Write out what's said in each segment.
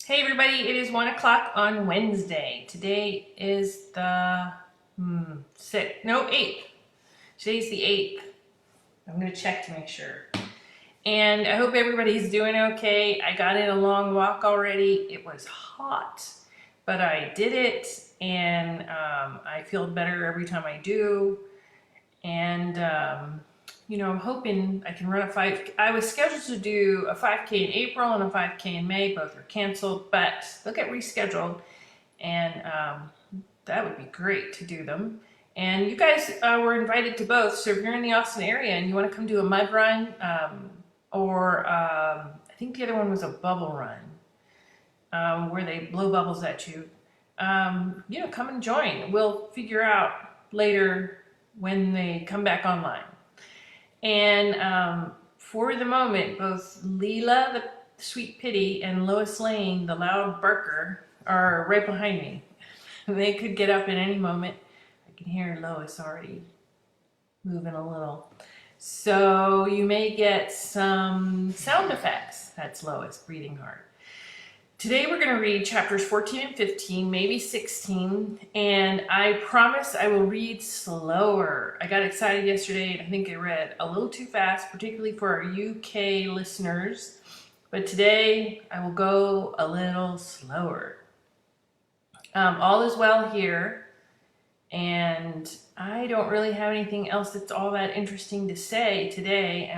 Hey everybody, it is 1 o'clock on Wednesday. Today is the 8th. Today's the 8th. I'm going to check to make sure. And I hope everybody's doing okay. I got in a long walk already. It was hot, but I did it, and I feel better every time I do. And I'm hoping I can run a 5. I was scheduled to do a 5K in April and a 5K in May. Both were canceled, but they'll get rescheduled, and that would be great to do them. And you guys were invited to both, so if you're in the Austin area and you want to come do a mud run, or I think the other one was a bubble run, where they blow bubbles at you, come and join. We'll figure out later when they come back online. And for the moment, both Leela, the sweet pitty, and Lois Lane, the loud barker, are right behind me. They could get up at any moment. I can hear Lois already moving a little. So you may get some sound effects. That's Lois breathing hard. Today we're going to read chapters 14 and 15, maybe 16, and I promise I will read slower. I got excited yesterday and I think I read a little too fast, particularly for our UK listeners, but today I will go a little slower. All is well here, and I don't really have anything else that's all that interesting to say today,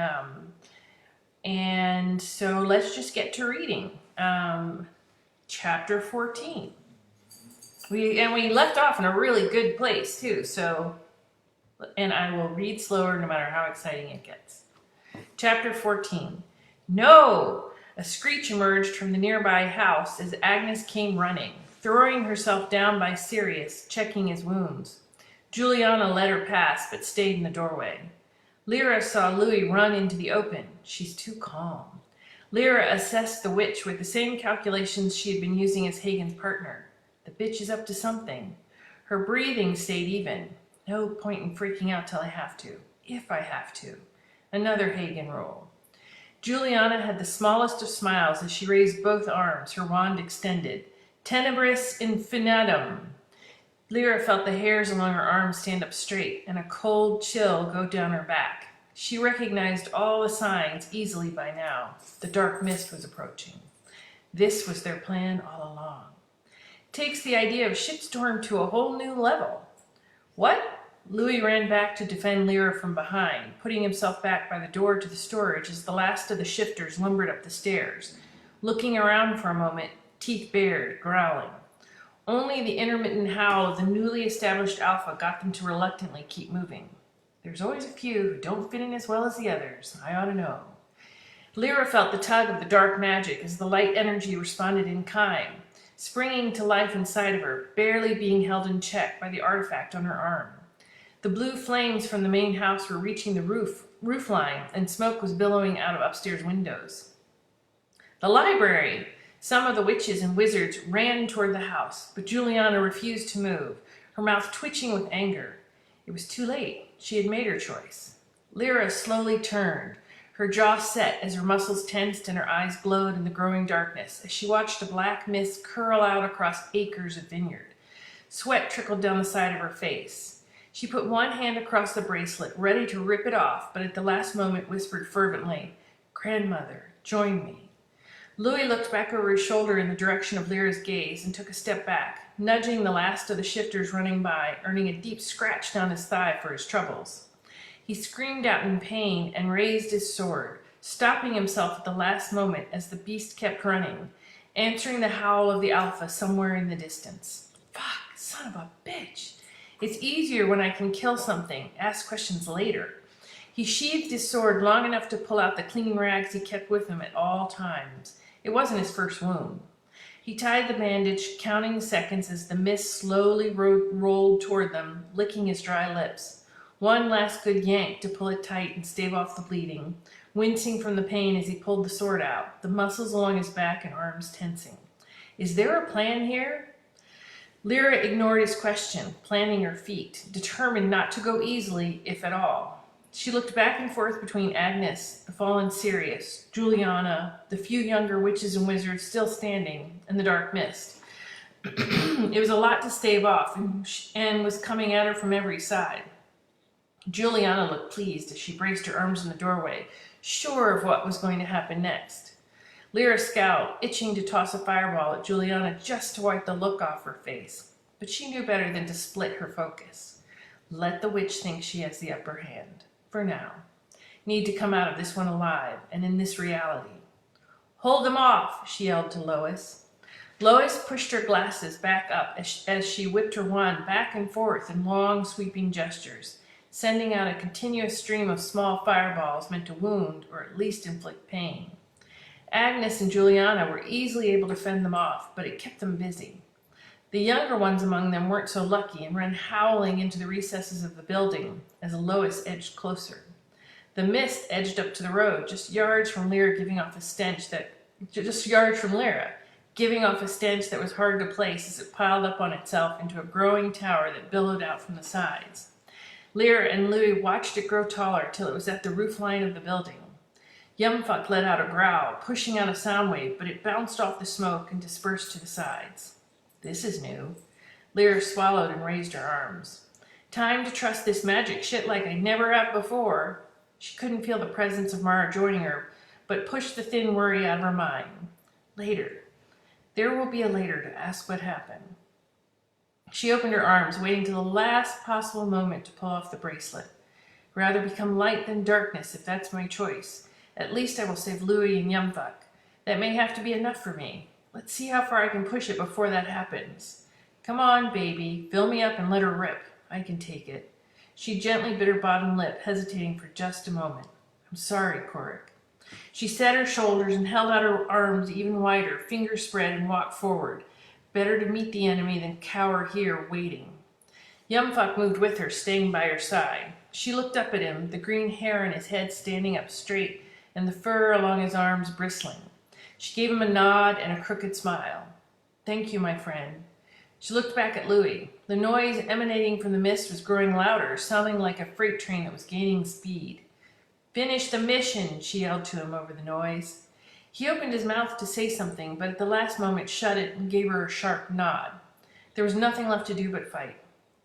and so let's just get to reading. Chapter 14. We left off in a really good place too, so, and I will read slower no matter how exciting it gets. Chapter 14. No! A screech emerged from the nearby house as Agnes came running, throwing herself down by Sirius, checking his wounds. Juliana let her pass, but stayed in the doorway. Lyra saw Louis run into the open. She's too calm. Lyra assessed the witch with the same calculations she had been using as Hagen's partner. The bitch is up to something. Her breathing stayed even. No point in freaking out till I have to. If I have to. Another Hagen rule. Juliana had the smallest of smiles as she raised both arms, her wand extended. Tenebris infinitum. Lyra felt the hairs along her arms stand up straight, and a cold chill go down her back. She recognized all the signs easily by now. The dark mist was approaching. This was their plan all along. Takes the idea of shitstorm to a whole new level. What? Louis ran back to defend Lyra from behind, putting himself back by the door to the storage as the last of the shifters lumbered up the stairs. Looking around for a moment, teeth bared, growling. Only the intermittent howl of the newly established alpha got them to reluctantly keep moving. There's always a few who don't fit in as well as the others. I ought to know. Lyra felt the tug of the dark magic as the light energy responded in kind, springing to life inside of her, barely being held in check by the artifact on her arm. The blue flames from the main house were reaching the roof line, and smoke was billowing out of upstairs windows. The library! Some of the witches and wizards ran toward the house, but Juliana refused to move, her mouth twitching with anger. It was too late. She had made her choice. Lyra slowly turned, her jaw set as her muscles tensed and her eyes glowed in the growing darkness as she watched a black mist curl out across acres of vineyard. Sweat trickled down the side of her face. She put one hand across the bracelet, ready to rip it off, but at the last moment whispered fervently, "Grandmother, join me." Louis looked back over his shoulder in the direction of Lyra's gaze and took a step back, nudging the last of the shifters running by, earning a deep scratch down his thigh for his troubles. He screamed out in pain and raised his sword, stopping himself at the last moment as the beast kept running, answering the howl of the alpha somewhere in the distance. Fuck, son of a bitch. It's easier when I can kill something, ask questions later. He sheathed his sword long enough to pull out the clean rags he kept with him at all times. It wasn't his first wound. He tied the bandage, counting the seconds as the mist slowly rolled toward them, licking his dry lips. One last good yank to pull it tight and stave off the bleeding, wincing from the pain as he pulled the sword out, the muscles along his back and arms tensing. Is there a plan here? Lyra ignored his question, planning her feet, determined not to go easily, if at all. She looked back and forth between Agnes, the fallen Sirius, Juliana, the few younger witches and wizards still standing, and the dark mist. It was a lot to stave off, and was coming at her from every side. Juliana looked pleased as she braced her arms in the doorway, sure of what was going to happen next. Lyra scowled, itching to toss a fireball at Juliana just to wipe the look off her face, but she knew better than to split her focus. Let the witch think she has the upper hand. For now. Need to come out of this one alive, and in this reality. Hold them off, she yelled to Lois. Lois pushed her glasses back up as she whipped her wand back and forth in long, sweeping gestures, sending out a continuous stream of small fireballs meant to wound or at least inflict pain. Agnes and Juliana were easily able to fend them off, but it kept them busy. The younger ones among them weren't so lucky and ran howling into the recesses of the building as Lois edged closer. The mist edged up to the road, just yards from Lyra, giving off a stench that was hard to place as it piled up on itself into a growing tower that billowed out from the sides. Lyra and Louis watched it grow taller till it was at the roof line of the building. Yumfuck let out a growl, pushing out a sound wave, but it bounced off the smoke and dispersed to the sides. This is new. Lyra swallowed and raised her arms. Time to trust this magic shit like I never have before. She couldn't feel the presence of Mara joining her, but pushed the thin worry out of her mind. Later. There will be a later to ask what happened. She opened her arms, waiting till the last possible moment to pull off the bracelet. Rather become light than darkness, if that's my choice. At least I will save Louis and Yumfuck. That may have to be enough for me. Let's see how far I can push it before that happens. Come on, baby. Fill me up and let her rip. I can take it. She gently bit her bottom lip, hesitating for just a moment. I'm sorry, Korik. She set her shoulders and held out her arms even wider, fingers spread, and walked forward. Better to meet the enemy than cower here, waiting. Yumfuck moved with her, staying by her side. She looked up at him, the green hair in his head standing up straight, and the fur along his arms bristling. She gave him a nod and a crooked smile. Thank you, my friend. She looked back at Louis. The noise emanating from the mist was growing louder, sounding like a freight train that was gaining speed. Finish the mission, she yelled to him over the noise. He opened his mouth to say something, but at the last moment shut it and gave her a sharp nod. There was nothing left to do but fight.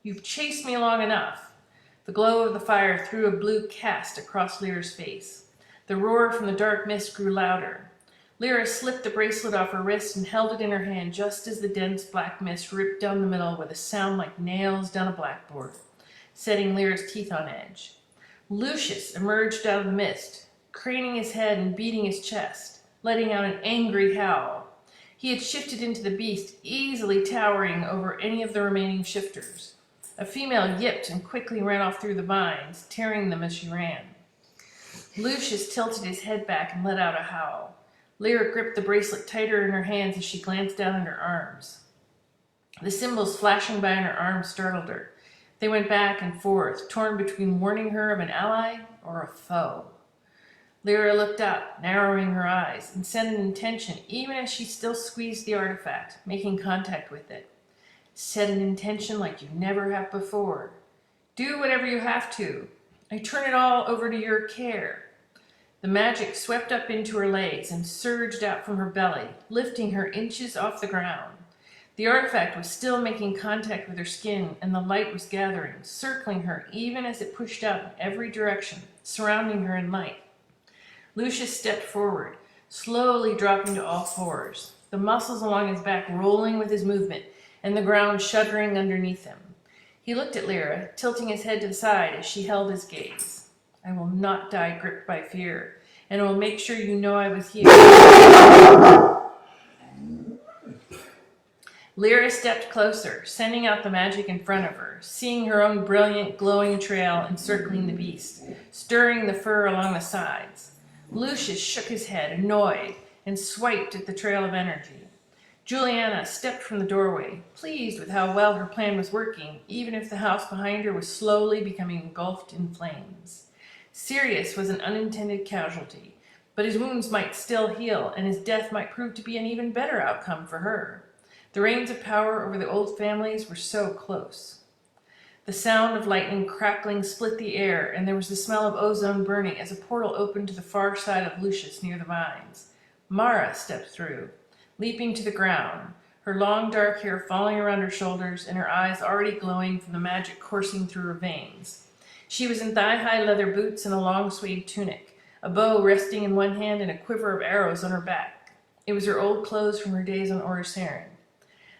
You've chased me long enough. The glow of the fire threw a blue cast across Lyra's face. The roar from the dark mist grew louder. Lyra slipped the bracelet off her wrist and held it in her hand just as the dense black mist ripped down the middle with a sound like nails down a blackboard, setting Lyra's teeth on edge. Lucius emerged out of the mist, craning his head and beating his chest, letting out an angry howl. He had shifted into the beast, easily towering over any of the remaining shifters. A female yipped and quickly ran off through the vines, tearing them as she ran. Lucius tilted his head back and let out a howl. Lyra gripped the bracelet tighter in her hands as she glanced down at her arms. The symbols flashing by in her arms startled her. They went back and forth, torn between warning her of an ally or a foe. Lyra looked up, narrowing her eyes, and set an intention even as she still squeezed the artifact, making contact with it. Set an intention like you never have before. Do whatever you have to. I turn it all over to your care. The magic swept up into her legs and surged out from her belly, lifting her inches off the ground. The artifact was still making contact with her skin, and the light was gathering, circling her even as it pushed out in every direction, surrounding her in light. Lucius stepped forward, slowly dropping to all fours, the muscles along his back rolling with his movement, and the ground shuddering underneath him. He looked at Lyra, tilting his head to the side as she held his gaze. I will not die gripped by fear, and I will make sure you know I was here. Lyra stepped closer, sending out the magic in front of her, seeing her own brilliant, glowing trail encircling the beast, stirring the fur along the sides. Lucius shook his head, annoyed, and swiped at the trail of energy. Juliana stepped from the doorway, pleased with how well her plan was working, even if the house behind her was slowly becoming engulfed in flames. Sirius was an unintended casualty, but his wounds might still heal, and his death might prove to be an even better outcome for her. The reins of power over the old families were so close. The sound of lightning crackling split the air, and there was the smell of ozone burning as a portal opened to the far side of Lucius near the vines. Mara stepped through, leaping to the ground, her long dark hair falling around her shoulders and her eyes already glowing from the magic coursing through her veins. She was in thigh-high leather boots and a long suede tunic, a bow resting in one hand and a quiver of arrows on her back. It was her old clothes from her days on Orosaren.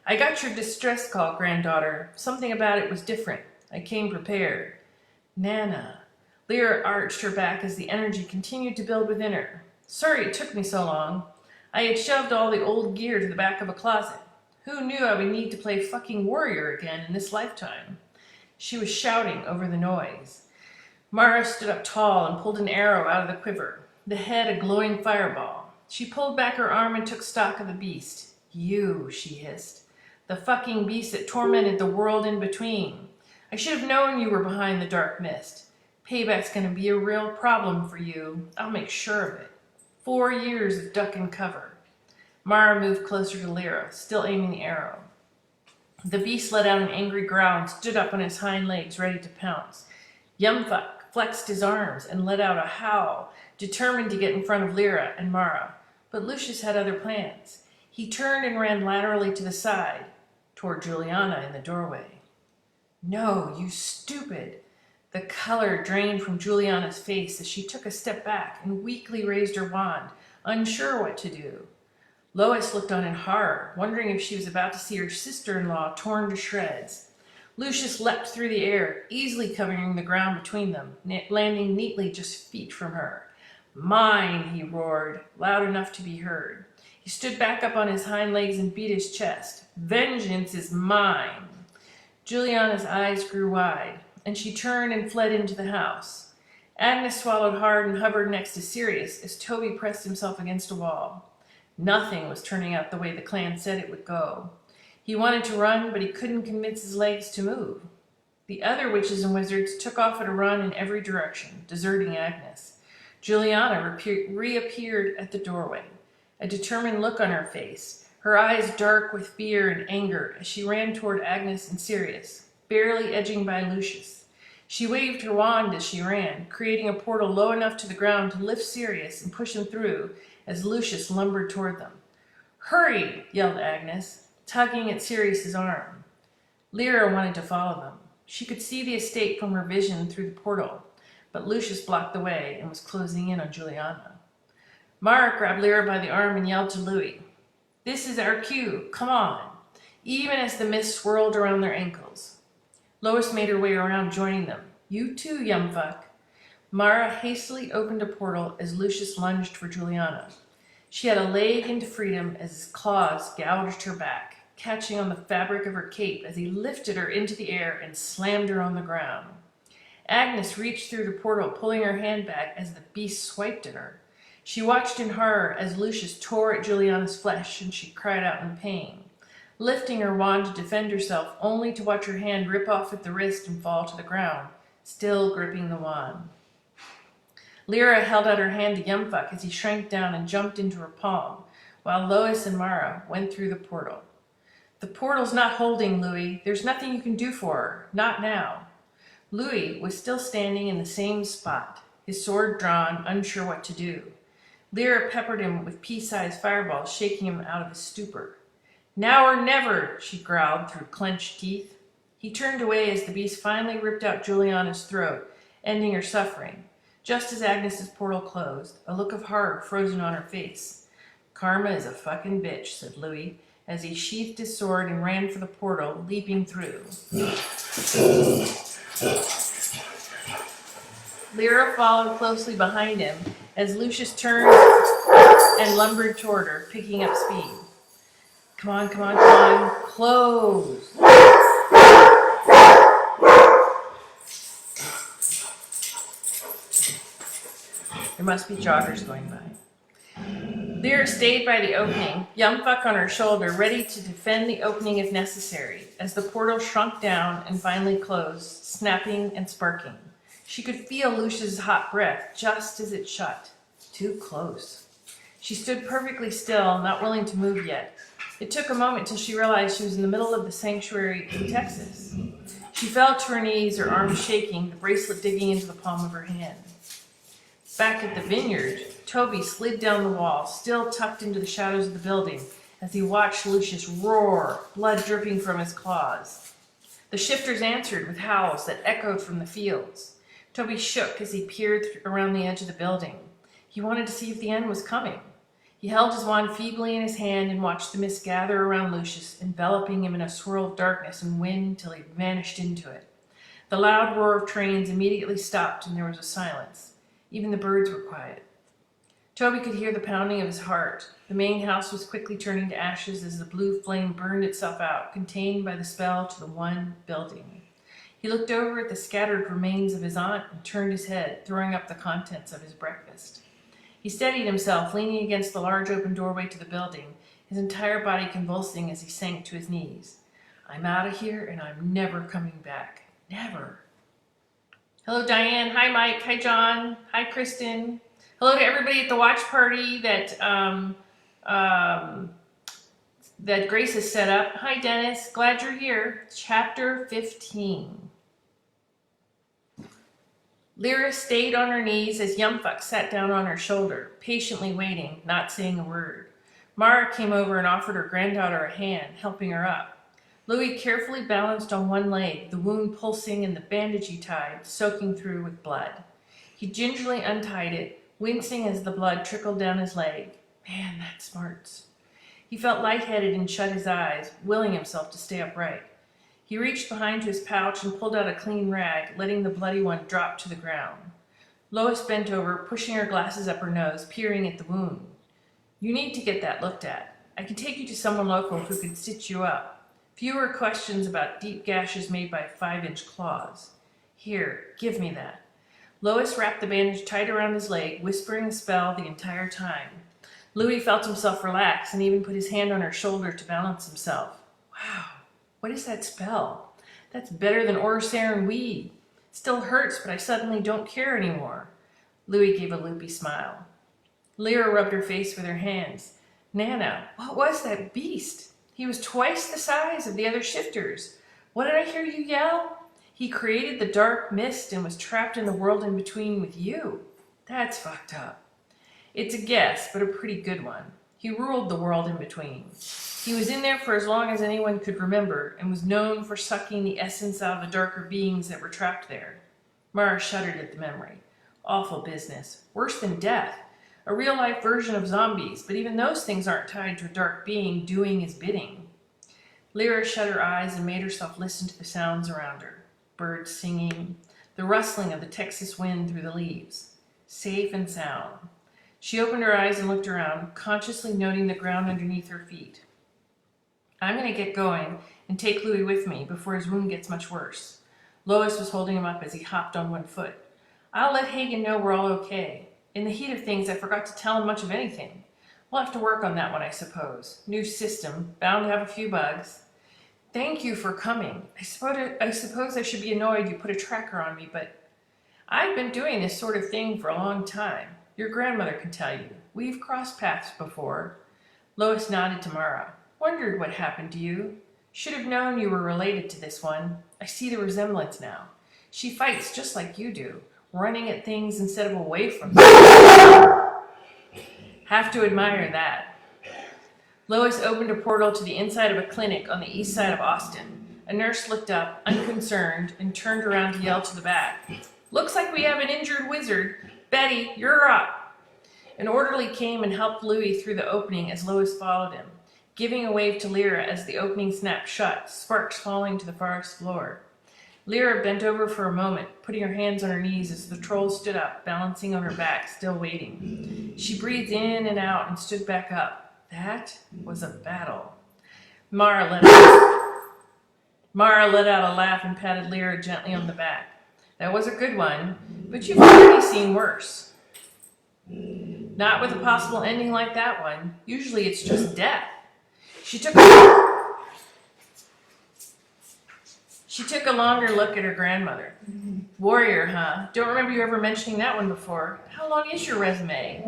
"I got your distress call, granddaughter. Something about it was different. I came prepared." "Nana." Lyra arched her back as the energy continued to build within her. "Sorry it took me so long. I had shoved all the old gear to the back of a closet. Who knew I would need to play fucking warrior again in this lifetime?" She was shouting over the noise. Mara stood up tall and pulled an arrow out of the quiver, the head a glowing fireball. She pulled back her arm and took stock of the beast. "You," she hissed. "The fucking beast that tormented the world in between. I should have known you were behind the dark mist. Payback's gonna be a real problem for you. I'll make sure of it. 4 years of duck and cover." Mara moved closer to Lyra, still aiming the arrow. The beast let out an angry growl and stood up on his hind legs, ready to pounce. Yumfuck flexed his arms and let out a howl, determined to get in front of Lyra and Mara. But Lucius had other plans. He turned and ran laterally to the side, toward Juliana in the doorway. "No, you stupid!" The color drained from Juliana's face as she took a step back and weakly raised her wand, unsure what to do. Lois looked on in horror, wondering if she was about to see her sister-in-law torn to shreds. Lucius leapt through the air, easily covering the ground between them, landing neatly just feet from her. "Mine," he roared, loud enough to be heard. He stood back up on his hind legs and beat his chest. "Vengeance is mine." Juliana's eyes grew wide, and she turned and fled into the house. Agnes swallowed hard and hovered next to Sirius as Toby pressed himself against a wall. Nothing was turning out the way the clan said it would go. He wanted to run, but he couldn't convince his legs to move. The other witches and wizards took off at a run in every direction, deserting Agnes. Juliana reappeared at the doorway, a determined look on her face, her eyes dark with fear and anger as she ran toward Agnes and Sirius, barely edging by Lucius. She waved her wand as she ran, creating a portal low enough to the ground to lift Sirius and push him through as Lucius lumbered toward them. "Hurry!" yelled Agnes, tugging at Sirius's arm. Lyra wanted to follow them. She could see the estate from her vision through the portal, but Lucius blocked the way and was closing in on Juliana. Mara grabbed Lyra by the arm and yelled to Louis, "This is our cue. Come on," even as the mist swirled around their ankles. Lois made her way around, joining them. "You too, yumfuck." Mara hastily opened a portal as Lucius lunged for Juliana. She had a leg into freedom as his claws gouged her back, catching on the fabric of her cape as he lifted her into the air and slammed her on the ground. Agnes reached through the portal, pulling her hand back as the beast swiped at her. She watched in horror as Lucius tore at Juliana's flesh, and she cried out in pain, lifting her wand to defend herself, only to watch her hand rip off at the wrist and fall to the ground, still gripping the wand. Lyra held out her hand to Yumfuck as he shrank down and jumped into her palm, while Lois and Mara went through the portal. "The portal's not holding, Louis. There's nothing you can do for her. Not now." Louis was still standing in the same spot, his sword drawn, unsure what to do. Lyra peppered him with pea-sized fireballs, shaking him out of his stupor. "Now or never," she growled through clenched teeth. He turned away as the beast finally ripped out Juliana's throat, ending her suffering. Just as Agnes's portal closed, a look of horror frozen on her face. "Karma is a fucking bitch," said Louis, as he sheathed his sword and ran for the portal, leaping through. Lyra followed closely behind him as Lucius turned and lumbered toward her, picking up speed. Come on, come on, come on. Close. There must be joggers going by. Lyra stayed by the opening, Yumfuck on her shoulder, ready to defend the opening if necessary, as the portal shrunk down and finally closed, snapping and sparking. She could feel Lucius's hot breath just as it shut. Too close. She stood perfectly still, not willing to move yet. It took a moment till she realized she was in the middle of the sanctuary in Texas. She fell to her knees, her arms shaking, the bracelet digging into the palm of her hand. Back at the vineyard, Toby slid down the wall, still tucked into the shadows of the building, as he watched Lucius roar, blood dripping from his claws. The shifters answered with howls that echoed from the fields. Toby shook as he peered around the edge of the building. He wanted to see if the end was coming. He held his wand feebly in his hand and watched the mist gather around Lucius, enveloping him in a swirl of darkness and wind till he vanished into it. The loud roar of trains immediately stopped and there was a silence. Even the birds were quiet. Toby could hear the pounding of his heart. The main house was quickly turning to ashes as the blue flame burned itself out, contained by the spell to the one building. He looked over at the scattered remains of his aunt and turned his head, throwing up the contents of his breakfast. He steadied himself, leaning against the large open doorway to the building, his entire body convulsing as he sank to his knees. I'm out of here and I'm never coming back. Never. Hello, Diane. Hi, Mike. Hi, John. Hi, Kristen. Hello to everybody at the watch party that Grace has set up. Hi, Dennis. Glad you're here. Chapter 15. Lyra stayed on her knees as Yumfuck sat down on her shoulder, patiently waiting, not saying a word. Mara came over and offered her granddaughter a hand, helping her up. Louis carefully balanced on one leg, the wound pulsing and the bandage he tied, soaking through with blood. He gingerly untied it, wincing as the blood trickled down his leg. Man, that smarts. He felt lightheaded and shut his eyes, willing himself to stay upright. He reached behind to his pouch and pulled out a clean rag, letting the bloody one drop to the ground. Lois bent over, pushing her glasses up her nose, peering at the wound. You need to get that looked at. I can take you to someone local who can stitch you up. Fewer questions about deep gashes made by 5-inch claws. Here, give me that. Lois wrapped the bandage tight around his leg, whispering a spell the entire time. Louis felt himself relax and even put his hand on her shoulder to balance himself. Wow, what is that spell? That's better than Orsair and weed. Still hurts, but I suddenly don't care anymore. Louis gave a loopy smile. Lyra rubbed her face with her hands. Nana, what was that beast? He was twice the size of the other shifters. What did I hear you yell? He created the dark mist and was trapped in the world in between with you. That's fucked up. It's a guess, but a pretty good one. He ruled the world in between. He was in there for as long as anyone could remember and was known for sucking the essence out of the darker beings that were trapped there. Mara shuddered at the memory. Awful business. Worse than death. A real-life version of zombies, but even those things aren't tied to a dark being doing his bidding. Lyra shut her eyes and made herself listen to the sounds around her. Birds singing, the rustling of the Texas wind through the leaves. Safe and sound. She opened her eyes and looked around, consciously noting the ground underneath her feet. I'm going to get going and take Louis with me before his wound gets much worse. Lois was holding him up as he hopped on one foot. I'll let Hagen know we're all okay. In the heat of things, I forgot to tell him much of anything. We'll have to work on that one, I suppose. New system, bound to have a few bugs. Thank you for coming. I suppose I should be annoyed you put a tracker on me, but I've been doing this sort of thing for a long time. Your grandmother can tell you. We've crossed paths before. Lois nodded to Mara. Wondered what happened to you. Should have known you were related to this one. I see the resemblance now. She fights just like you do, running at things instead of away from them. Have to admire that. Lois opened a portal to the inside of a clinic on the east side of Austin. A nurse looked up, unconcerned, and turned around to yell to the back. Looks like we have an injured wizard. Betty, you're up. An orderly came and helped Louis through the opening as Lois followed him, giving a wave to Lyra as the opening snapped shut, sparks falling to the forest floor. Lyra bent over for a moment, putting her hands on her knees as the troll stood up, balancing on her back, still waiting. She breathed in and out and stood back up. That was a battle. Mara let out a laugh and patted Lyra gently on the back. That was a good one, but you've already seen worse. Not with a possible ending like that one. Usually it's just death. She took a longer look at her grandmother. Warrior, huh? Don't remember you ever mentioning that one before. How long is your resume?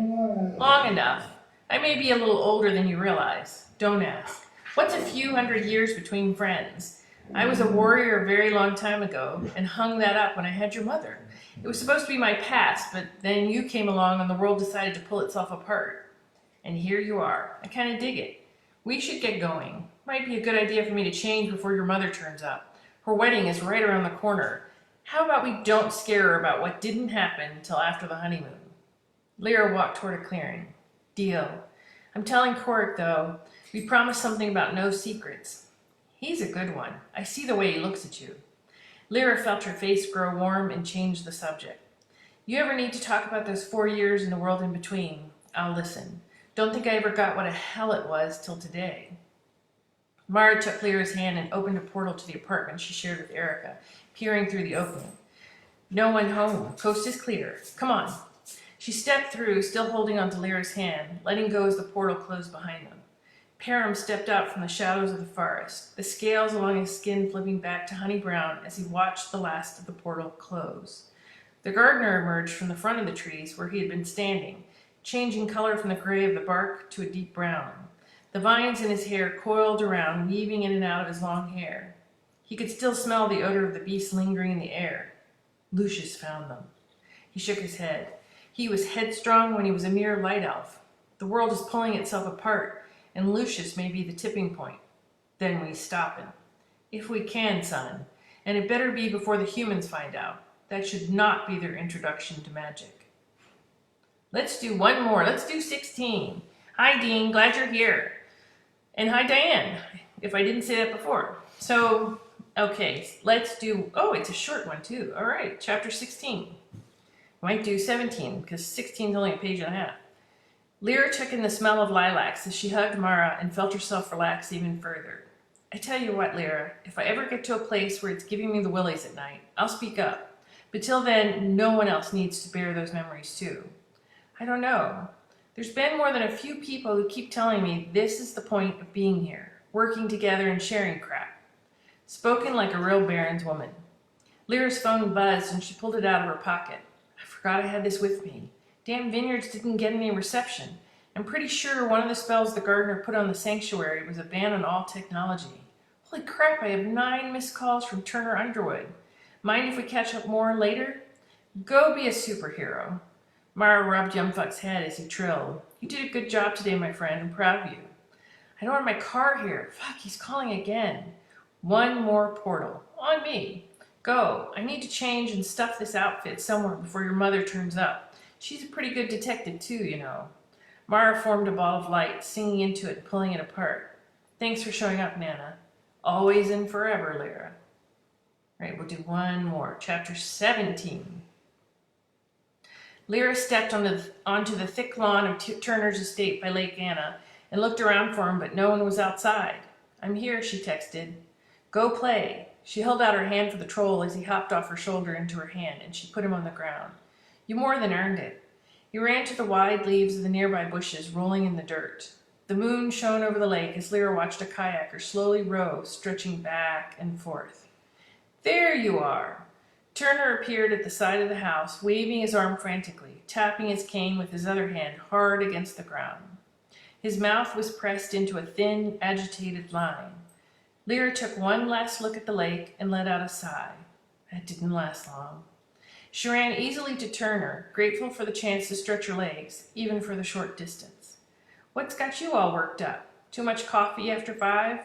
Long enough. I may be a little older than you realize. Don't ask. What's a few hundred years between friends? I was a warrior a very long time ago and hung that up when I had your mother. It was supposed to be my past, but then you came along and the world decided to pull itself apart. And here you are. I kind of dig it. We should get going. Might be a good idea for me to change before your mother turns up. Her wedding is right around the corner. How about we don't scare her about what didn't happen until after the honeymoon? Lyra walked toward a clearing. Deal. I'm telling Korik, though, we promised something about no secrets. He's a good one. I see the way he looks at you. Lyra felt her face grow warm and changed the subject. You ever need to talk about those 4 years in the world in between? I'll listen. Don't think I ever got what a hell it was till today. Mara took Lyra's hand and opened a portal to the apartment she shared with Erica, peering through the opening. No one home. Coast is clear. Come on. She stepped through, still holding onto Lyra's hand, letting go as the portal closed behind them. Param stepped out from the shadows of the forest, the scales along his skin flipping back to honey brown as he watched the last of the portal close. The gardener emerged from the front of the trees where he had been standing, changing color from the gray of the bark to a deep brown. The vines in his hair coiled around, weaving in and out of his long hair. He could still smell the odor of the beast lingering in the air. Lucius found them. He shook his head. He was headstrong when he was a mere light elf. The world is pulling itself apart, and Lucius may be the tipping point. Then we stop him. If we can, son. And it better be before the humans find out. That should not be their introduction to magic. Let's do one more. Let's do 16. Hi, Dean. Glad you're here. And hi, Diane, if I didn't say that before. So, okay, let's do, oh, it's a short one too. All right, chapter 16. Might do 17, because 16 is only a page and a half. Lyra took in the smell of lilacs as she hugged Mara and felt herself relax even further. I tell you what, Lyra, if I ever get to a place where it's giving me the willies at night, I'll speak up. But till then, no one else needs to bear those memories too. I don't know. There's been more than a few people who keep telling me this is the point of being here, working together and sharing crap. Spoken like a real Baron's woman. Lyra's phone buzzed and she pulled it out of her pocket. I forgot I had this with me. Damn vineyards didn't get any reception. I'm pretty sure one of the spells the gardener put on the sanctuary was a ban on all technology. Holy crap, I have 9 missed calls from Turner Underwood. Mind if we catch up more later? Go be a superhero. Mara rubbed Yumfuck's head as he trilled. You did a good job today, my friend. I'm proud of you. I don't have my car here. Fuck, he's calling again. One more portal. On me. Go. I need to change and stuff this outfit somewhere before your mother turns up. She's a pretty good detective too, you know. Mara formed a ball of light, singing into it and pulling it apart. Thanks for showing up, Nana. Always and forever, Lyra. All right, we'll do one more. Chapter 17. Lyra stepped onto the thick lawn of Turner's estate by Lake Anna and looked around for him, but no one was outside. I'm here, she texted. Go play. She held out her hand for the troll as he hopped off her shoulder into her hand, and she put him on the ground. You more than earned it. He ran to the wide leaves of the nearby bushes, rolling in the dirt. The moon shone over the lake as Lyra watched a kayaker slowly row, stretching back and forth. There you are. Turner appeared at the side of the house, waving his arm frantically, tapping his cane with his other hand hard against the ground. His mouth was pressed into a thin, agitated line. Lyra took one last look at the lake and let out a sigh. That didn't last long. She ran easily to Turner, grateful for the chance to stretch her legs, even for the short distance. What's got you all worked up? Too much coffee after 5?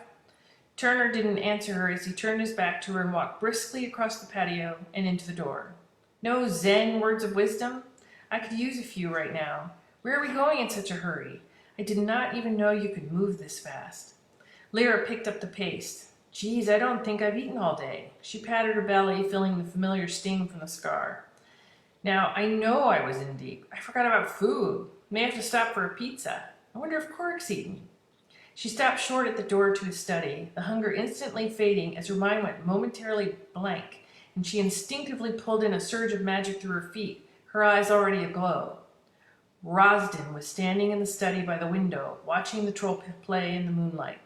Turner didn't answer her as he turned his back to her and walked briskly across the patio and into the door. No Zen words of wisdom? I could use a few right now. Where are we going in such a hurry? I did not even know you could move this fast. Lyra picked up the pace. Geez, I don't think I've eaten all day. She patted her belly, feeling the familiar sting from the scar. Now, I know I was in deep. I forgot about food. May have to stop for a pizza. I wonder if Cork's eaten. She stopped short at the door to his study, the hunger instantly fading as her mind went momentarily blank, and she instinctively pulled in a surge of magic through her feet, her eyes already aglow. Rosden was standing in the study by the window, watching the troll play in the moonlight.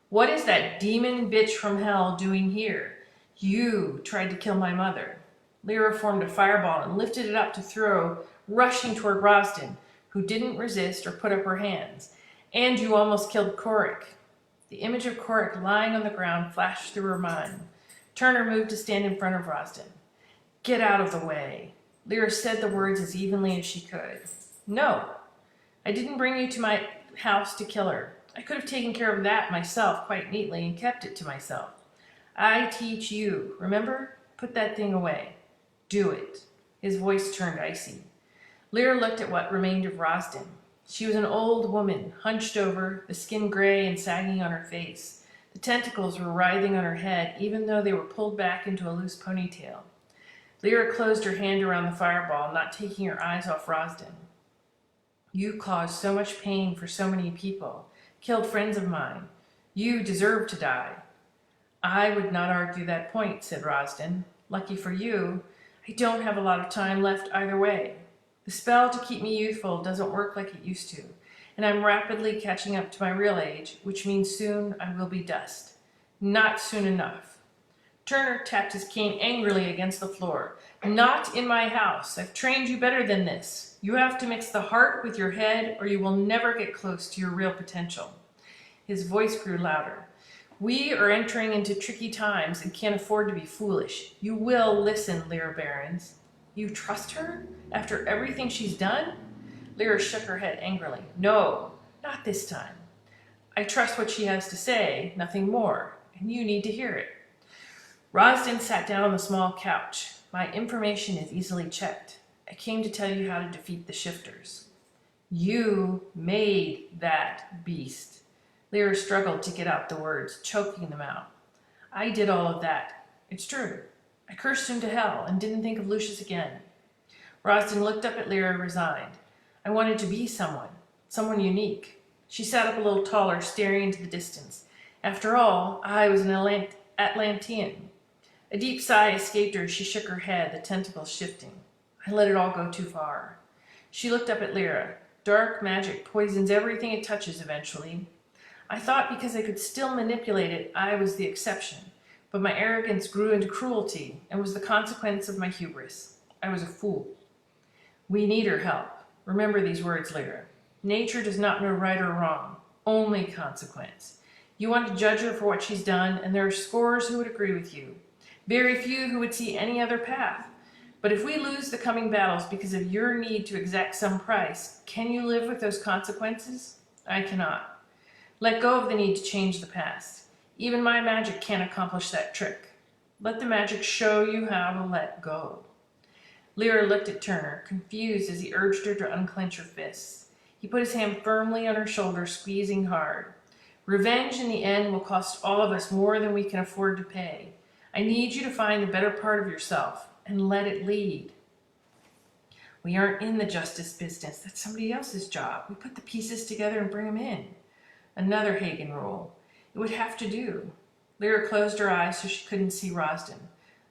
What is that demon bitch from hell doing here? You tried to kill my mother. Lyra formed a fireball and lifted it up to throw, rushing toward Rosden, who didn't resist or put up her hands. And you almost killed Korik. The image of Korik lying on the ground flashed through her mind. Turner moved to stand in front of Rosden. Get out of the way. Lyra said the words as evenly as she could. No, I didn't bring you to my house to kill her. I could have taken care of that myself quite neatly and kept it to myself. I teach you, remember? Put that thing away. Do it. His voice turned icy. Lyra looked at what remained of Rosden. She was an old woman, hunched over, the skin gray and sagging on her face. The tentacles were writhing on her head, even though they were pulled back into a loose ponytail. Lyra closed her hand around the fireball, not taking her eyes off Rosden. You caused so much pain for so many people, killed friends of mine. You deserve to die. I would not argue that point, said Rosden. Lucky for you, I don't have a lot of time left either way. The spell to keep me youthful doesn't work like it used to, and I'm rapidly catching up to my real age, which means soon I will be dust. Not soon enough. Turner tapped his cane angrily against the floor. Not in my house. I've trained you better than this. You have to mix the heart with your head, or you will never get close to your real potential. His voice grew louder. We are entering into tricky times and can't afford to be foolish. You will listen, Lyra Barons. You trust her? After everything she's done? Lyra shook her head angrily. No, not this time. I trust what she has to say, nothing more, and you need to hear it. Rosden sat down on the small couch. My information is easily checked. I came to tell you how to defeat the shifters. You made that beast. Lyra struggled to get out the words, choking them out. I did all of that. It's true. I cursed him to hell and didn't think of Lucius again. Rosden looked up at Lyra, resigned. I wanted to be someone unique. She sat up a little taller, staring into the distance. After all, I was an Atlantean. A deep sigh escaped her as she shook her head, the tentacles shifting. I let it all go too far. She looked up at Lyra. Dark magic poisons everything it touches eventually. I thought because I could still manipulate it, I was the exception. But my arrogance grew into cruelty and was the consequence of my hubris. I was a fool. We need her help. Remember these words, Lyra. Nature does not know right or wrong, only consequence. You want to judge her for what she's done, and there are scores who would agree with you. Very few who would see any other path. But if we lose the coming battles because of your need to exact some price, can you live with those consequences? I cannot. Let go of the need to change the past. Even my magic can't accomplish that trick. Let the magic show you how to let go. Lyra looked at Turner, confused as he urged her to unclench her fists. He put his hand firmly on her shoulder, squeezing hard. Revenge in the end will cost all of us more than we can afford to pay. I need you to find the better part of yourself and let it lead. We aren't in the justice business. That's somebody else's job. We put the pieces together and bring them in. Another Hagen rule. It would have to do. Lyra closed her eyes so she couldn't see Rosden.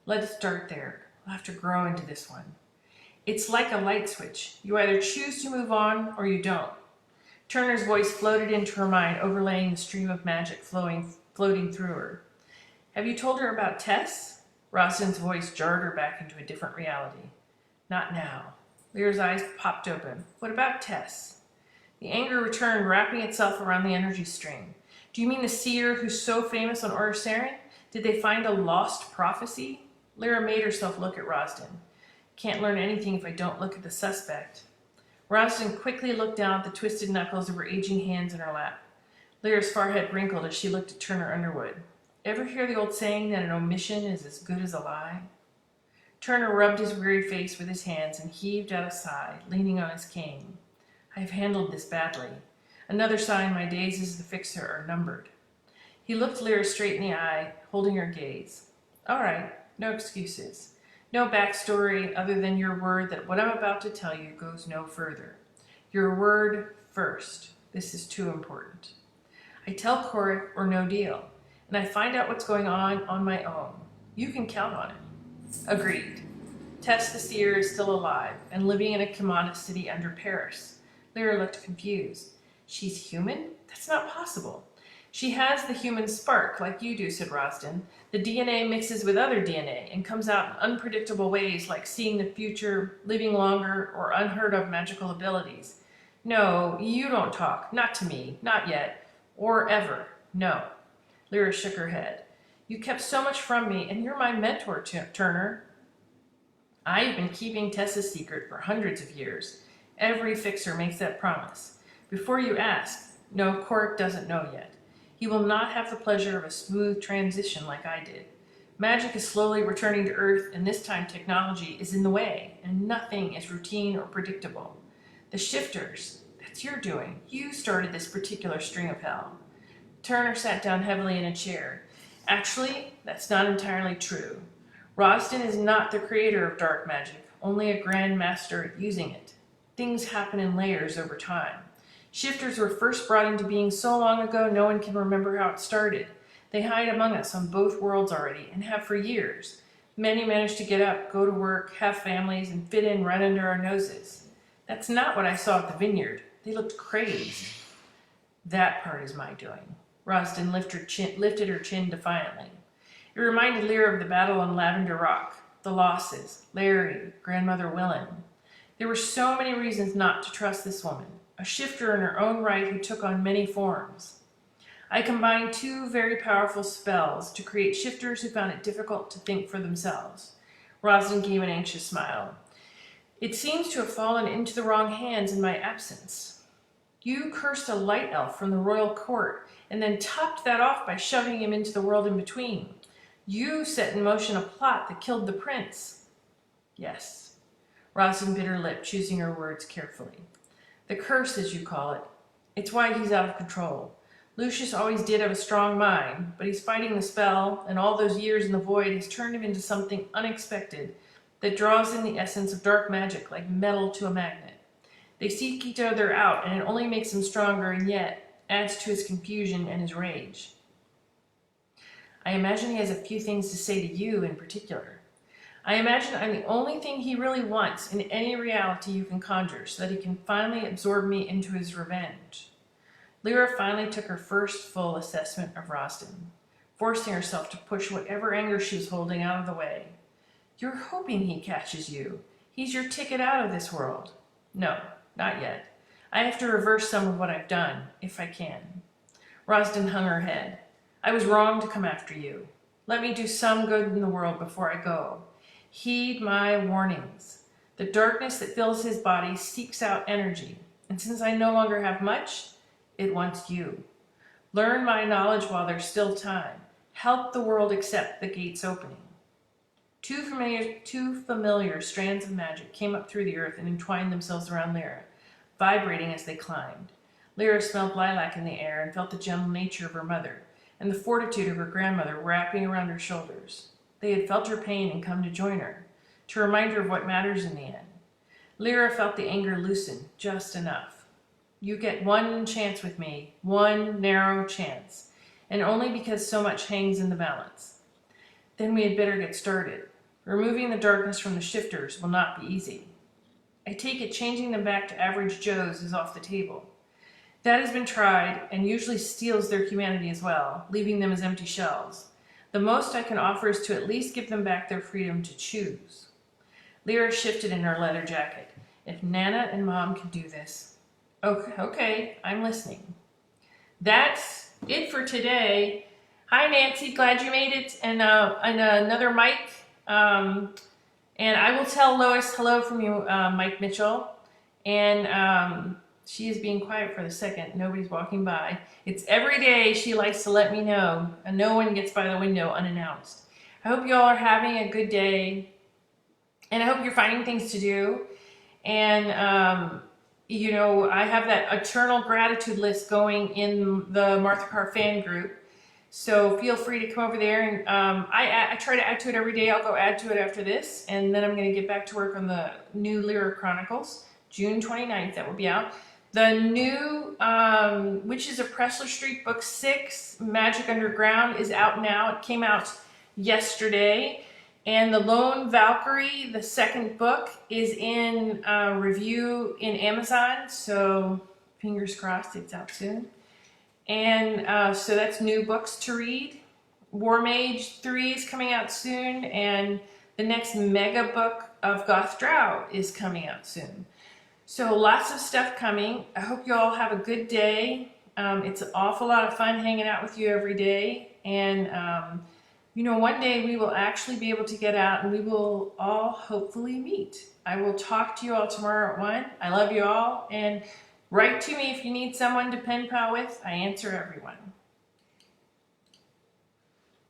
Let it start there. We'll have to grow into this one. It's like a light switch. You either choose to move on or you don't. Turner's voice floated into her mind, overlaying the stream of magic floating through her. Have you told her about Tess? Rosden's voice jarred her back into a different reality. Not now. Lyra's eyes popped open. What about Tess? The anger returned, wrapping itself around the energy string. Do you mean the seer who's so famous on Orisarin? Did they find a lost prophecy? Lyra made herself look at Rosden. Can't learn anything if I don't look at the suspect. Rosden quickly looked down at the twisted knuckles of her aging hands in her lap. Lyra's forehead wrinkled as she looked at Turner Underwood. Ever hear the old saying that an omission is as good as a lie? Turner rubbed his weary face with his hands and heaved out a sigh, leaning on his cane. I have handled this badly. Another sign my days as the fixer are numbered. He looked Lyra straight in the eye, holding her gaze. All right, no excuses. No backstory other than your word that what I'm about to tell you goes no further. Your word first. This is too important. I tell Korik or no deal, and I find out what's going on my own. You can count on it. Agreed. Tess the seer is still alive and living in a Kimana city under Paris. Lyra looked confused. She's human? That's not possible. She has the human spark, like you do, said Rosden. The DNA mixes with other DNA and comes out in unpredictable ways, like seeing the future, living longer, or unheard of magical abilities. No, you don't talk. Not to me. Not yet. Or ever. No. Lyra shook her head. You kept so much from me, and you're my mentor, Turner. I've been keeping Tessa's secret for hundreds of years. Every fixer makes that promise. Before you ask, no, Cork doesn't know yet. He will not have the pleasure of a smooth transition like I did. Magic is slowly returning to Earth, and this time technology is in the way, and nothing is routine or predictable. The shifters, that's your doing. You started this particular string of hell. Turner sat down heavily in a chair. Actually, that's not entirely true. Rosden is not the creator of dark magic, only a grand master at using it. Things happen in layers over time. Shifters were first brought into being so long ago no one can remember how it started. They hide among us on both worlds already, and have for years. Many manage to get up, go to work, have families, and fit in right under our noses. That's not what I saw at the vineyard. They looked crazed. That part is my doing. Rosden lifted her chin defiantly. It reminded Lyra of the battle on Lavender Rock, the losses, Larry, Grandmother Willen. There were so many reasons not to trust this woman, a shifter in her own right who took on many forms. I combined two very powerful spells to create shifters who found it difficult to think for themselves. Rosden gave an anxious smile. It seems to have fallen into the wrong hands in my absence. You cursed a light elf from the royal court and then topped that off by shoving him into the world in between. You set in motion a plot that killed the prince. Yes. Rosden bit her lip, choosing her words carefully. The curse, as you call it. It's why he's out of control. Lucius always did have a strong mind, but he's fighting the spell, and all those years in the void has turned him into something unexpected that draws in the essence of dark magic like metal to a magnet. They seek each other out, and it only makes him stronger, and yet adds to his confusion and his rage. I imagine he has a few things to say to you in particular. I imagine I'm the only thing he really wants in any reality you can conjure, so that he can finally absorb me into his revenge. Lyra finally took her first full assessment of Rosden, forcing herself to push whatever anger she was holding out of the way. You're hoping he catches you. He's your ticket out of this world. No, not yet. I have to reverse some of what I've done, if I can. Rosden hung her head. I was wrong to come after you. Let me do some good in the world before I go. Heed my warnings. The darkness that fills his body seeks out energy, and since I no longer have much, it wants you. Learn my knowledge while there's still time. Help the world accept the gate's opening. Two familiar strands of magic came up through the earth and entwined themselves around Lyra, vibrating as they climbed. Lyra smelled lilac in the air and felt the gentle nature of her mother, and the fortitude of her grandmother wrapping around her shoulders. They had felt her pain and come to join her, to remind her of what matters in the end. Lyra felt the anger loosen, just enough. You get one chance with me, one narrow chance, and only because so much hangs in the balance. Then we had better get started. Removing the darkness from the shifters will not be easy. I take it changing them back to average Joes is off the table. That has been tried and usually steals their humanity as well, leaving them as empty shells. The most I can offer is to at least give them back their freedom to choose. Lyra shifted in her leather jacket. If Nana and Mom can do this. Okay, I'm listening. That's it for today. Hi, Nancy. Glad you made it. And another Mike. And I will tell Lois hello from you, Mike Mitchell. And she is being quiet for the second. Nobody's walking by. It's every day she likes to let me know, and no one gets by the window unannounced. I hope you all are having a good day, and I hope you're finding things to do. And, I have that eternal gratitude list going in the Martha Carr fan group. So feel free to come over there, and I try to add to it every day. I'll go add to it after this, and then I'm going to get back to work on the new Lyra Chronicles. June 29th, that will be out. The new Witches of Pressler Street, Book 6, Magic Underground, is out now. It came out yesterday. And The Lone Valkyrie, the second book, is in review in Amazon. So fingers crossed it's out soon. And so that's new books to read. War Mage 3 is coming out soon. And the next mega book of Goth Drow is coming out soon. So lots of stuff coming. I hope you all have a good day. It's an awful lot of fun hanging out with you every day. And, you know, one day we will actually be able to get out and we will all hopefully meet. I will talk to you all tomorrow at 1. I love you all. And write to me if you need someone to pen pal with. I answer everyone.